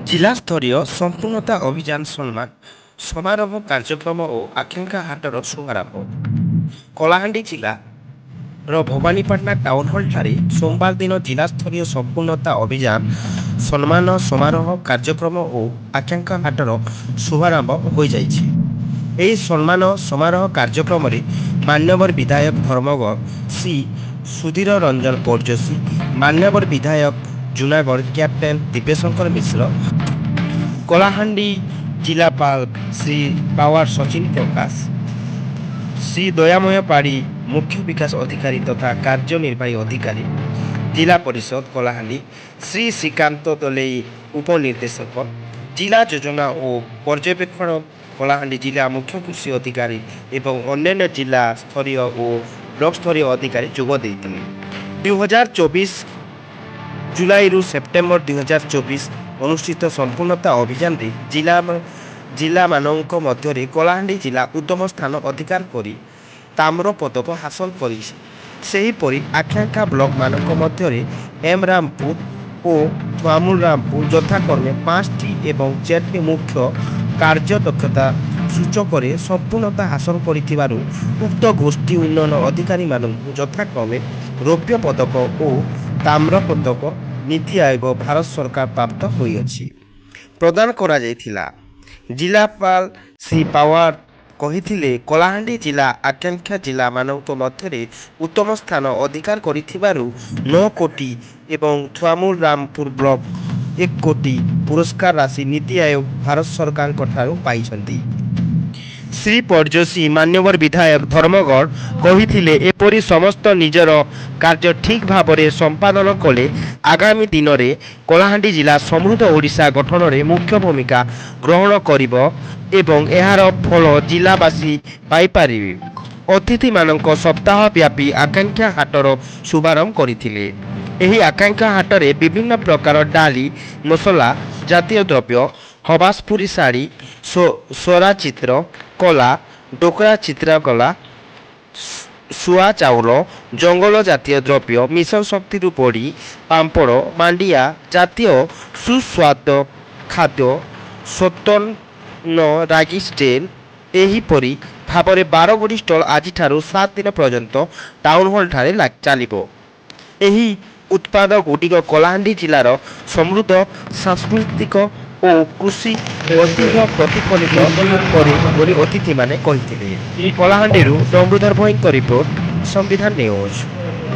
ଜିଲ୍ଲାସ୍ତରୀୟ ସମ୍ପୂର୍ଣ୍ଣତା ଅଭିଯାନ ସମ୍ମାନ ସମାରୋହ କାର୍ଯ୍ୟକ୍ରମ ଓ ଆକାଂକ୍ଷା ହାଟର ଶୁଭାରମ୍ଭ। କଳାହାଣ୍ଡି ଜିଲ୍ଲାର ଭବାନୀପାଟଣା ଟାଉନ ହଲ୍ଠାରେ ସୋମବାର ଦିନ ଜିଲ୍ଲାସ୍ତରୀୟ ସମ୍ପୂର୍ଣ୍ଣତା ଅଭିଯାନ ସମ୍ମାନ ସମାରୋହ କାର୍ଯ୍ୟକ୍ରମ ଓ ଆକାଂକ୍ଷା ହାଟର ଶୁଭାରମ୍ଭ ହୋଇଯାଇଛି। ଏହି ସମ୍ମାନ ସମାରୋହ କାର୍ଯ୍ୟକ୍ରମରେ ମାନ୍ୟବର ବିଧାୟକ ଧର୍ମଗଡ଼ ଶ୍ରୀ ସୁଧୀର ରଞ୍ଜନ ପଟ୍ଟଯୋଶୀ, ମାନ୍ୟବର ବିଧାୟକ ଜୁନାଗଡ଼ କ୍ୟାପ୍ଟେନ୍ ଦିବ୍ୟଶଙ୍କର ମିଶ୍ର, କଳାହାଣ୍ଡି ଜିଲ୍ଲାପାଳ ଶ୍ରୀ ପାୱାର ସଚିନ ପ୍ରକାଶ, ଶ୍ରୀ ଦୟାମୟ ପାଢ଼ୀ ମୁଖ୍ୟ ବିକାଶ ଅଧିକାରୀ ତଥା କାର୍ଯ୍ୟନିର୍ବାହୀ ଅଧିକାରୀ, ଜିଲ୍ଲା ପରିଷଦ କଳାହାଣ୍ଡି ଶ୍ରୀ ଶ୍ରୀକାନ୍ତ ଦଲେଇ ଉପନିର୍ଦ୍ଦେଶକ, ଜିଲ୍ଲା ଯୋଜନା ଓ ପର୍ଯ୍ୟବେକ୍ଷଣ କଳାହାଣ୍ଡି ଜିଲ୍ଲା ମୁଖ୍ୟ କୃଷି ଅଧିକାରୀ ଏବଂ ଅନ୍ୟାନ୍ୟ ଜିଲ୍ଲା ସ୍ତରୀୟ ଓ ବ୍ଲକ ସ୍ତରୀୟ ଅଧିକାରୀ ଯୋଗ ଦେଇଥିଲେ। 2024 ଜୁଲାଇରୁ ସେପ୍ଟେମ୍ବର 2024 ଅନୁଷ୍ଠିତ ସମ୍ପୂର୍ଣ୍ଣତା ଅଭିଯାନରେ ଜିଲ୍ଲାମାନଙ୍କ ମଧ୍ୟରେ କଳାହାଣ୍ଡି ଜିଲ୍ଲା ଉତ୍ତମ ସ୍ଥାନ ଅଧିକାର କରି ତାମ୍ର ପଦକ ହାସଲ କରିଛି। ସେହିପରି ଆକାଂକ୍ଷା ବ୍ଲକମାନଙ୍କ ମଧ୍ୟରେ ଏମରାମପୁର ଓ ଥୁଆମୁଲରାମପୁର ଯଥାକ୍ରମେ 5ଟି ଏବଂ 4ଟି ମୁଖ୍ୟ କାର୍ଯ୍ୟଦକ୍ଷତା ସୂଚକରେ ସମ୍ପୂର୍ଣ୍ଣତା ହାସଲ କରିଥିବାରୁ ଉକ୍ତ ଗୋଷ୍ଠୀ ଉନ୍ନୟନ ଅଧିକାରୀମାନଙ୍କୁ ଯଥାକ୍ରମେ ରୌପ୍ୟ ପଦକ ଓ ତାମ୍ର ପଦକ ନୀତି ଆୟୋଗ ଭାରତ ସରକାର ପ୍ରାପ୍ତ ହୋଇଅଛି ପ୍ରଦାନ କରାଯାଇଥିଲା। ଜିଲ୍ଲାପାଳ ଶ୍ରୀ ପାୱାର କହିଥିଲେ, କଳାହାଣ୍ଡି ଜିଲ୍ଲା ଆକାଂକ୍ଷା ଜିଲ୍ଲାମାନଙ୍କ ମଧ୍ୟରେ ଉତ୍ତମ ସ୍ଥାନ ଅଧିକାର କରିଥିବାରୁ 9 କୋଟି ଏବଂ ଥୁଆମୁଲରାମପୁର ବ୍ଲକ 1 କୋଟି ପୁରସ୍କାର ରାଶି ନୀତି ଆୟୋଗ ଭାରତ ସରକାରଙ୍କଠାରୁ ପାଇଛନ୍ତି। ଶ୍ରୀ ପଟ୍ଟଯୋଶୀ ମାନ୍ୟବର ବିଧାୟକ ଧର୍ମଗଡ଼ କହିଥିଲେ, ଏପରି ସମସ୍ତ ନିଜର କାର୍ଯ୍ୟ ଠିକ୍ ଭାବରେ ସମ୍ପାଦନ କଲେ ଆଗାମୀ ଦିନରେ କଳାହାଣ୍ଡି ଜିଲ୍ଲା ସମୃଦ୍ଧ ଓଡ଼ିଶା ଗଠନରେ ମୁଖ୍ୟ ଭୂମିକା ଗ୍ରହଣ କରିବ ଏବଂ ଏହାର ଫଳ ଜିଲ୍ଲାବାସୀ ପାଇପାରିବେ। ଅତିଥିମାନଙ୍କ ସପ୍ତାହ ବ୍ୟାପୀ ଆକାଂକ୍ଷା ହାଟର ଶୁଭାରମ୍ଭ କରିଥିଲେ। ଏହି ଆକାଂକ୍ଷା ହାଟରେ ବିଭିନ୍ନ ପ୍ରକାର ଡାଲି, ମସଲା ଜାତୀୟ ଦ୍ରବ୍ୟ, ହବାସପୁରୀ ଶାଢ଼ୀ, ସରା ଚିତ୍ର କଲା, ଡୋକରା ଚିତ୍ରକଲା, ଶୁଆ ଚାଉଳ, ଜଙ୍ଗଲ ଜାତୀୟ ଦ୍ରବ୍ୟ, ମିଶନ ଶକ୍ତିରୁ ବଡ଼ି, ପାମ୍ପଡ଼, ମାଣ୍ଡିଆ ଜାତୀୟ ସୁସ୍ୱାଦୁ ଖାଦ୍ୟ, ସତନ ରାଗି ଷ୍ଟେଲ ଏହିପରି ଭାବରେ 12ଗୋଟି ଷ୍ଟଲ୍ ଆଜିଠାରୁ 7 ଦିନ ପର୍ଯ୍ୟନ୍ତ ଟାଉନ ହଲ୍ଠାରେ ଚାଲିବ। ଏହି ଉତ୍ପାଦଗୁଡ଼ିକ କଳାହାଣ୍ଡି ଜିଲ୍ଲାର ସମୃଦ୍ଧ ସାଂସ୍କୃତିକ ଓ କୃଷି ଐତିହ୍ୟ ପ୍ରତିଫଳିତ କରେ ବୋଲି ଅତିଥିମାନେ କହିଥିଲେ। କଳାହାଣ୍ଡିରୁ ଡମ୍ବରୁଧର ଭୋଇଙ୍କ ରିପୋର୍ଟ, ସମ୍ବିଧାନ ନ୍ୟୁଜ୍।